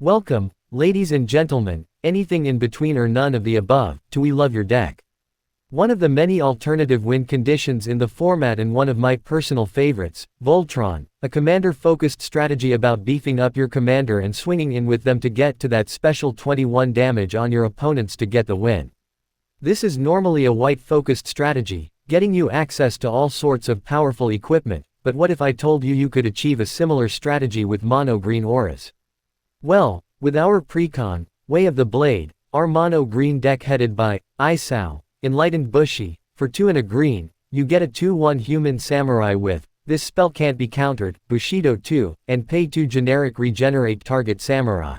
Welcome, ladies and gentlemen, anything in between or none of the above, to We Love Your Deck. One of the many alternative win conditions in the format and one of my personal favorites, Voltron, a commander-focused strategy about beefing up your commander and swinging in with them to get to that special 21 damage on your opponents to get the win. This is normally a white-focused strategy, getting you access to all sorts of powerful equipment, but what if I told you you could achieve a similar strategy with mono-green auras? Well, with our Precon, Way of the Blade, our mono-green deck headed by Isao, Enlightened Bushi, for 2 and a green, you get a 2/1 human samurai with, this spell can't be countered, Bushido 2, and pay 2 generic regenerate target samurai.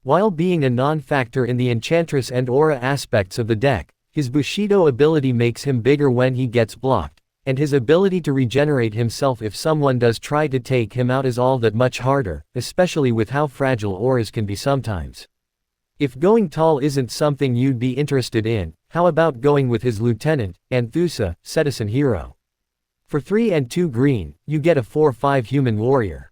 While being a non-factor in the Enchantress and Aura aspects of the deck, his Bushido ability makes him bigger when he gets blocked, and his ability to regenerate himself if someone does try to take him out is all that much harder, especially with how fragile auras can be sometimes. If going tall isn't something you'd be interested in, how about going with his lieutenant, Anthusa, citizen hero? For 3 and 2 green, you get a 4/5 human warrior.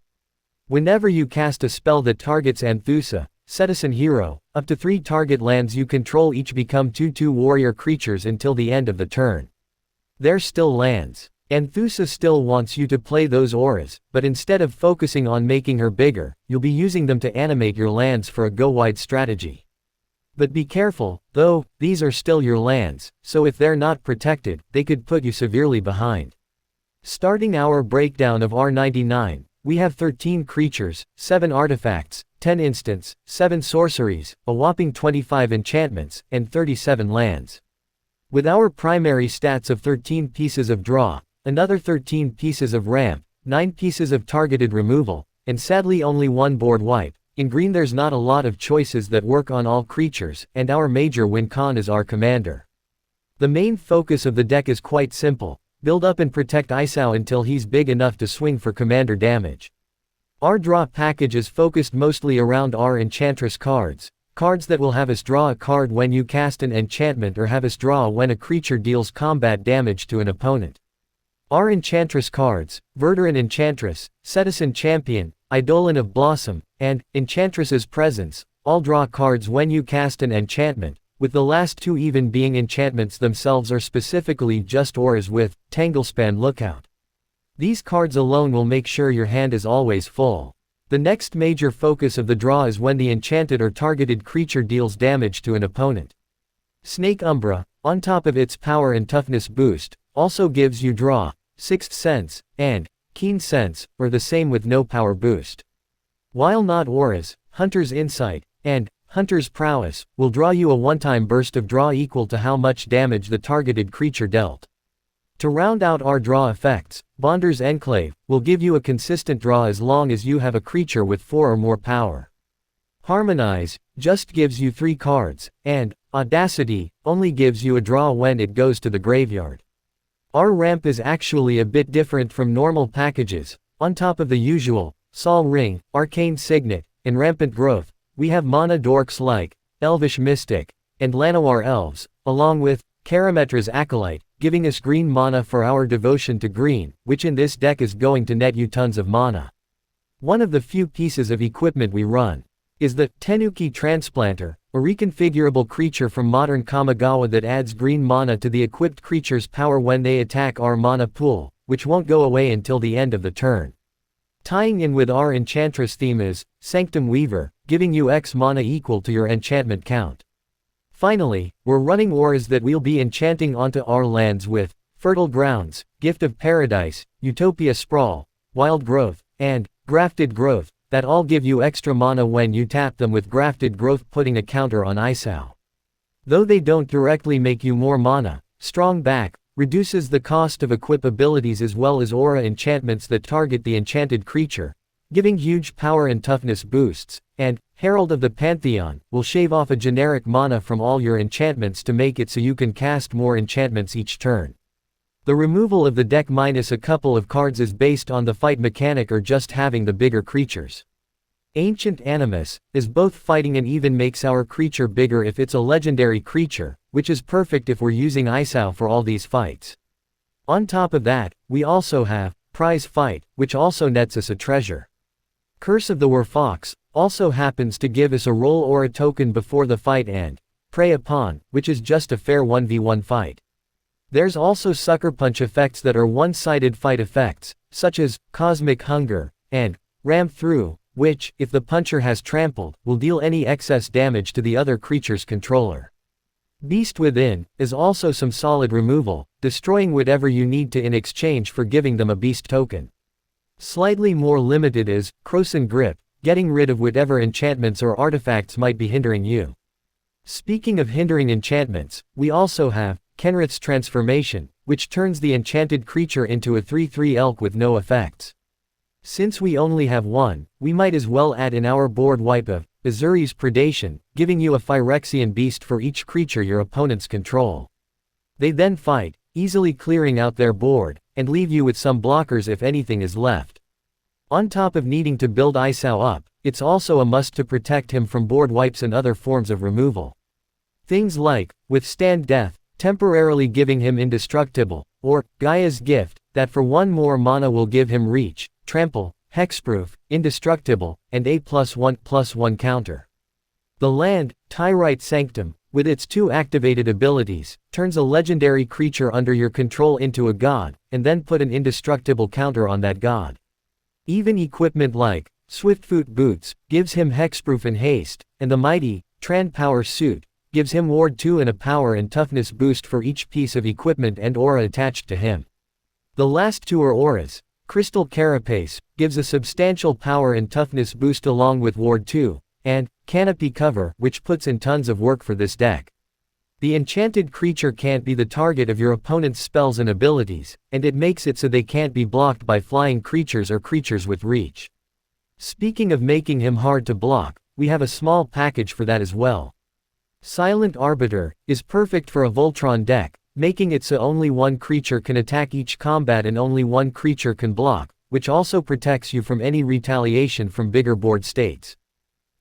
Whenever you cast a spell that targets Anthusa, citizen hero, up to 3 target lands you control each become 2/2 warrior creatures until the end of the turn. They're still lands. Anthusa still wants you to play those auras, but instead of focusing on making her bigger, you'll be using them to animate your lands for a go-wide strategy. But be careful, though, these are still your lands, so if they're not protected, they could put you severely behind. Starting our breakdown of R99, we have 13 creatures, 7 artifacts, 10 instants, 7 sorceries, a whopping 25 enchantments, and 37 lands. With our primary stats of 13 pieces of draw, another 13 pieces of ramp, 9 pieces of targeted removal, and sadly only 1 board wipe, in green there's not a lot of choices that work on all creatures, and our major win con is our commander. The main focus of the deck is quite simple: build up and protect Isao until he's big enough to swing for commander damage. Our draw package is focused mostly around our Enchantress cards that will have us draw a card when you cast an enchantment or have us draw when a creature deals combat damage to an opponent. Our Enchantress cards, Veteran Enchantress, Citizen Champion, Eidolon of Blossom, and Enchantress's Presence, all draw cards when you cast an enchantment, with the last 2 even being enchantments themselves or specifically just auras with Tanglespan Lookout. These cards alone will make sure your hand is always full. The next major focus of the draw is when the enchanted or targeted creature deals damage to an opponent. Snake Umbra, on top of its power and toughness boost, also gives you draw, Sixth Sense, and Keen Sense, or the same with no power boost. While not auras, Hunter's Insight, and Hunter's Prowess, will draw you a one-time burst of draw equal to how much damage the targeted creature dealt. To round out our draw effects, Bonder's Enclave will give you a consistent draw as long as you have a creature with 4 or more power. Harmonize just gives you 3 cards, and Audacity only gives you a draw when it goes to the graveyard. Our ramp is actually a bit different from normal packages. On top of the usual Sol Ring, Arcane Signet, and Rampant Growth, we have mana dorks like Elvish Mystic and Llanowar Elves, along with Karametra's Acolyte, giving us green mana for our devotion to green, which in this deck is going to net you tons of mana. One of the few pieces of equipment we run is the Tenuki Transplanter, a reconfigurable creature from modern Kamigawa that adds green mana to the equipped creature's power when they attack our mana pool, which won't go away until the end of the turn. Tying in with our Enchantress theme is Sanctum Weaver, giving you X mana equal to your enchantment count. Finally, we're running auras that we'll be enchanting onto our lands with Fertile Grounds, Gift of Paradise, Utopia Sprawl, Wild Growth, and Grafted Growth, that all give you extra mana when you tap them, with Grafted Growth putting a counter on Isao. Though they don't directly make you more mana, Strong Back reduces the cost of equip abilities as well as aura enchantments that target the enchanted creature, giving huge power and toughness boosts, and Herald of the Pantheon will shave off a generic mana from all your enchantments to make it so you can cast more enchantments each turn. The removal of the deck minus a couple of cards is based on the fight mechanic or just having the bigger creatures. Ancient Animus is both fighting and even makes our creature bigger if it's a legendary creature, which is perfect if we're using Isao for all these fights. On top of that, we also have Prize Fight, which also nets us a treasure. Curse of the Werfox also happens to give us a roll or a token before the fight and prey upon, which is just a fair 1v1 fight. There's also sucker punch effects that are one-sided fight effects, such as Cosmic Hunger and Ram Through, which, if the puncher has trampled, will deal any excess damage to the other creature's controller. Beast Within is also some solid removal, destroying whatever you need to in exchange for giving them a beast token. Slightly more limited is Krosan Grip, getting rid of whatever enchantments or artifacts might be hindering you. Speaking of hindering enchantments, we also have Kenrith's Transformation, which turns the enchanted creature into a 3/3 elk with no effects. Since we only have one, we might as well add in our board wipe of Azuri's Predation, giving you a Phyrexian beast for each creature your opponents control. They then fight, easily clearing out their board, and leave you with some blockers if anything is left. On top of needing to build Isao up, it's also a must to protect him from board wipes and other forms of removal. Things like Withstand Death, temporarily giving him indestructible, or Gaia's Gift, that for 1 more mana will give him Reach, Trample, Hexproof, Indestructible, and a +1/+1 counter. The land, Tyrite Sanctum, with its 2 activated abilities, turns a legendary creature under your control into a god, and then put an indestructible counter on that god. Even equipment like Swiftfoot Boots gives him Hexproof and Haste, and the mighty Tran Power Suit gives him Ward 2 and a power and toughness boost for each piece of equipment and aura attached to him. The last 2 are auras. Crystal Carapace gives a substantial power and toughness boost along with Ward 2, and Canopy Cover, which puts in tons of work for this deck. The enchanted creature can't be the target of your opponent's spells and abilities, and it makes it so they can't be blocked by flying creatures or creatures with reach. Speaking of making him hard to block, we have a small package for that as well. Silent Arbiter is perfect for a Voltron deck, making it so only one creature can attack each combat and only one creature can block, which also protects you from any retaliation from bigger board states.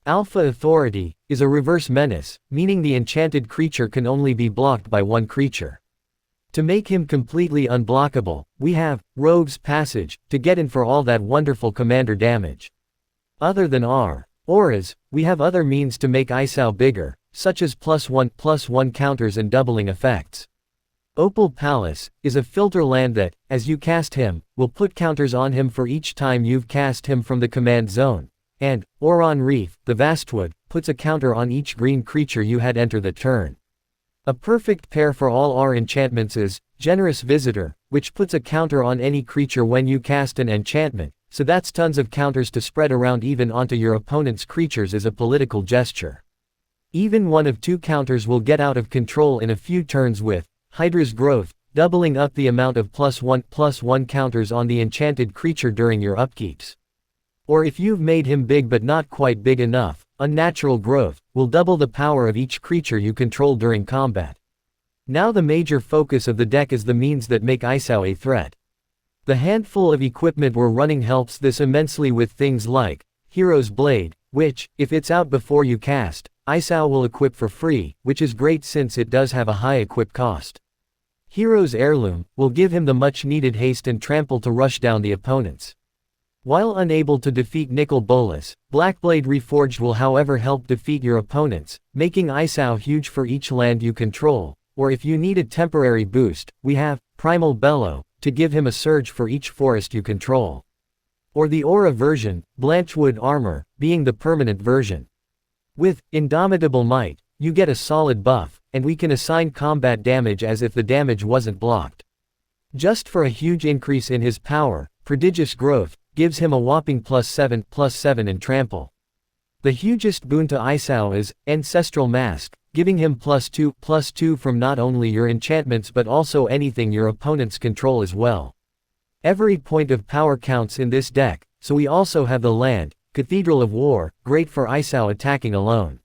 Alpha Authority is a reverse menace, meaning the enchanted creature can only be blocked by one creature. To make him completely unblockable, we have Rogue's Passage to get in for all that wonderful commander damage. Other than our auras, we have other means to make Isao bigger, such as +1/+1 counters and doubling effects. Opal Palace is a filter land that, as you cast him, will put counters on him for each time you've cast him from the command zone, and Oron Reef, the Vastwood, puts a counter on each green creature you had enter the turn. A perfect pair for all our enchantments is Generous Visitor, which puts a counter on any creature when you cast an enchantment, so that's tons of counters to spread around even onto your opponent's creatures as a political gesture. Even 1 of 2 counters will get out of control in a few turns with Hydra's Growth, doubling up the amount of +1/+1 counters on the enchanted creature during your upkeeps. Or if you've made him big but not quite big enough, Unnatural Growth will double the power of each creature you control during combat. Now the major focus of the deck is the means that make Isao a threat. The handful of equipment we're running helps this immensely with things like Hero's Blade, which, if it's out before you cast, Isao will equip for free, which is great since it does have a high equip cost. Hero's Heirloom will give him the much needed haste and trample to rush down the opponents. While unable to defeat Nicol Bolas, Blackblade Reforged will however help defeat your opponents, making Isao huge for each land you control, or if you need a temporary boost, we have Primal Bellow to give him a surge for each forest you control. Or the Aura version, Blanchwood Armor, being the permanent version. With Indomitable Might, you get a solid buff, and we can assign combat damage as if the damage wasn't blocked. Just for a huge increase in his power, Prodigious Growth gives him a whopping +7/+7 in trample. The hugest boon to Isao is Ancestral Mask, giving him +2/+2 from not only your enchantments but also anything your opponents control as well. Every point of power counts in this deck, so we also have the land, Cathedral of War, great for Isao attacking alone.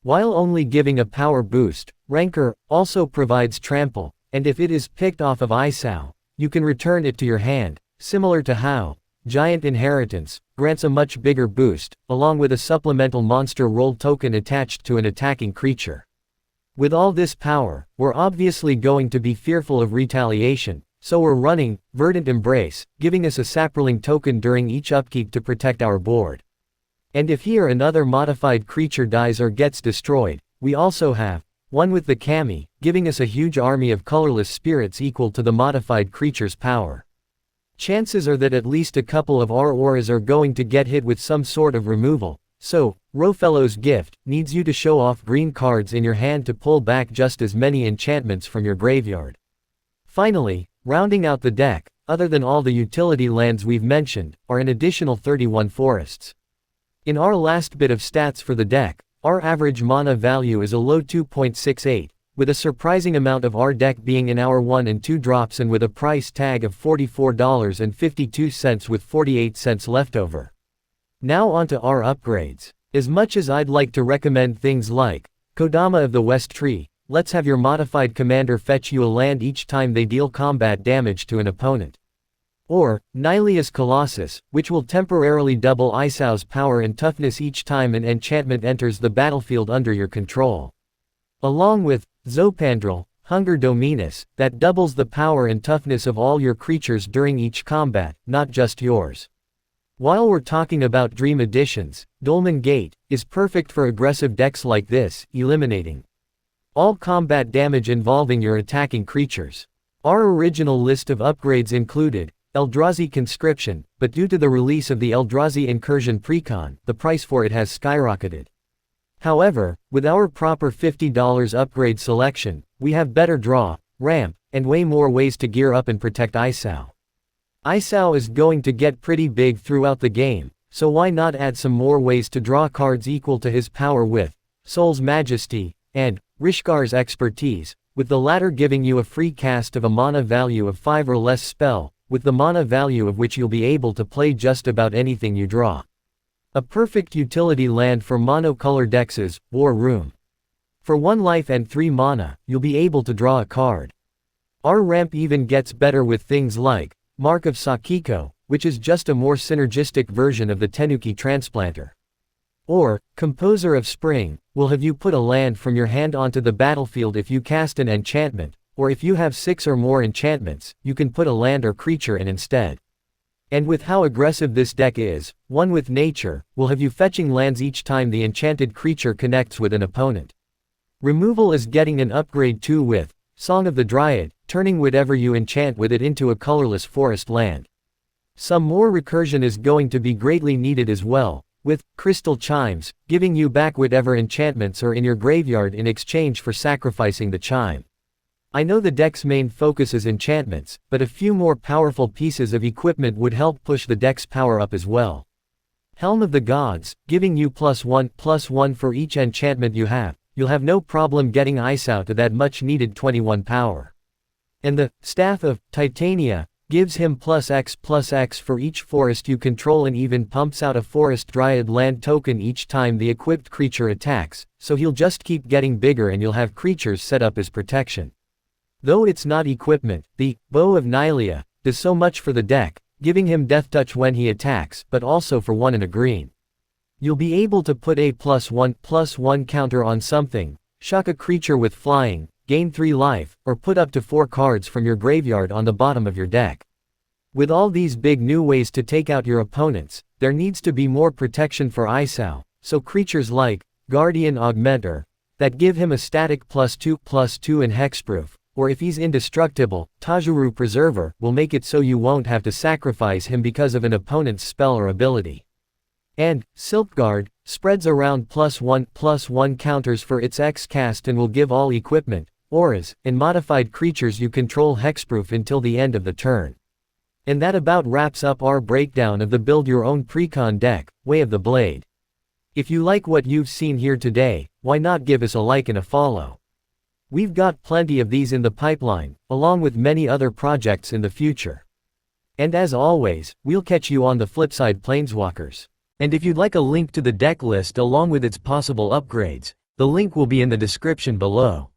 While only giving a power boost, Rancor also provides trample, and if it is picked off of Isao, you can return it to your hand, similar to how Giant Inheritance grants a much bigger boost, along with a supplemental monster roll token attached to an attacking creature. With all this power, we're obviously going to be fearful of retaliation, so we're running Verdant Embrace, giving us a Saproling token during each upkeep to protect our board. And if he or another modified creature dies or gets destroyed, we also have one with the Kami, giving us a huge army of colorless spirits equal to the modified creature's power. Chances are that at least a couple of our auras are going to get hit with some sort of removal, so, Rofellow's gift needs you to show off green cards in your hand to pull back just as many enchantments from your graveyard. Finally, rounding out the deck, other than all the utility lands we've mentioned, are an additional 31 forests. In our last bit of stats for the deck, our average mana value is a low 2.68, with a surprising amount of our deck being in our 1 and 2 drops and with a price tag of $44.52 with 48 cents left over. Now onto our upgrades. As much as I'd like to recommend things like Kodama of the West Tree, let's have your modified commander fetch you a land each time they deal combat damage to an opponent. Or, Nylea's Colossus, which will temporarily double Isau's power and toughness each time an enchantment enters the battlefield under your control. Along with Zopandrel, Hunger Dominus, that doubles the power and toughness of all your creatures during each combat, not just yours. While we're talking about Dream Editions, Dolmen Gate is perfect for aggressive decks like this, eliminating all combat damage involving your attacking creatures. Our original list of upgrades included Eldrazi Conscription, but due to the release of the Eldrazi Incursion Precon, the price for it has skyrocketed. However, with our proper $50 upgrade selection, we have better draw, ramp, and way more ways to gear up and protect Isau. Isau is going to get pretty big throughout the game, so why not add some more ways to draw cards equal to his power with Soul's Majesty and Rishkar's Expertise, with the latter giving you a free cast of a mana value of 5 or less spell, with the mana value of which you'll be able to play just about anything you draw. A perfect utility land for monocolor decks is War Room. For 1 life and 3 mana, you'll be able to draw a card. Our ramp even gets better with things like Mark of Sakiko, which is just a more synergistic version of the Tenuki Transplanter. Or, Composer of Spring, will have you put a land from your hand onto the battlefield if you cast an enchantment, or if you have 6 or more enchantments, you can put a land or creature in instead. And with how aggressive this deck is, One with Nature will have you fetching lands each time the enchanted creature connects with an opponent. Removal is getting an upgrade too with Song of the Dryad, turning whatever you enchant with it into a colorless forest land. Some more recursion is going to be greatly needed as well, with Crystal Chimes, giving you back whatever enchantments are in your graveyard in exchange for sacrificing the chime. I know the deck's main focus is enchantments, but a few more powerful pieces of equipment would help push the deck's power up as well. Helm of the Gods, giving you +1/+1 for each enchantment you have. You'll have no problem getting Isau to that much needed 21 power. And the Staff of Titania gives him +X/+X for each forest you control and even pumps out a Forest Dryad land token each time the equipped creature attacks, so he'll just keep getting bigger and you'll have creatures set up as protection. Though it's not equipment, the Bow of Nylea does so much for the deck, giving him Death Touch when he attacks but also for 1 and a green. You'll be able to put a +1/+1 counter on something, shock a creature with flying, gain 3 life, or put up to 4 cards from your graveyard on the bottom of your deck. With all these big new ways to take out your opponents, there needs to be more protection for Isau, so creatures like Guardian Augmenter, that give him a static +2/+2 and hexproof, or if he's indestructible, Tajuru Preserver will make it so you won't have to sacrifice him because of an opponent's spell or ability. And Silkguard spreads around +1/+1 counters for its X cast and will give all equipment, auras, and modified creatures you control hexproof until the end of the turn. And that about wraps up our breakdown of the Build Your Own Precon deck, Way of the Blade. If you like what you've seen here today, why not give us a like and a follow? We've got plenty of these in the pipeline, along with many other projects in the future. And as always, we'll catch you on the flip side, Planeswalkers. And if you'd like a link to the deck list along with its possible upgrades, the link will be in the description below.